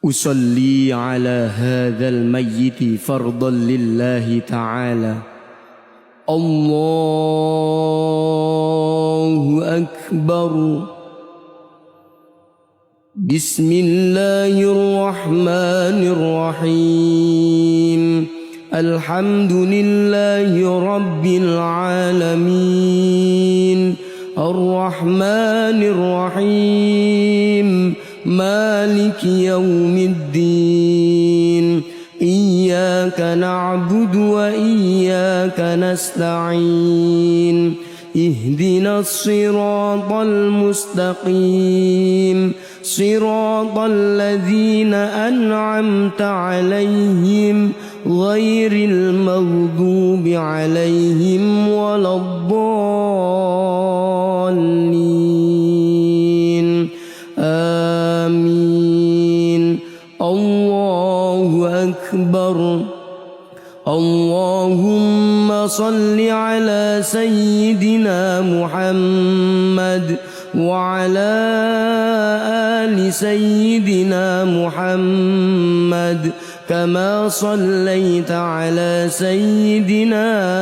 أصلي على هذا الميت فرضا لله تعالى. الله أكبر. بسم الله الرحمن الرحيم. الحمد لله رب العالمين الرحمن الرحيم مالك يوم الدين. إياك نعبد وإياك نستعين. اهدنا الصراط المستقيم صراط الذين أنعمت عليهم غير المغضوب عليهم ولا الضالين. آمين. الله أكبر. اللهم صل على سيدنا محمد وعلى آل سيدنا محمد كما صليت على سيدنا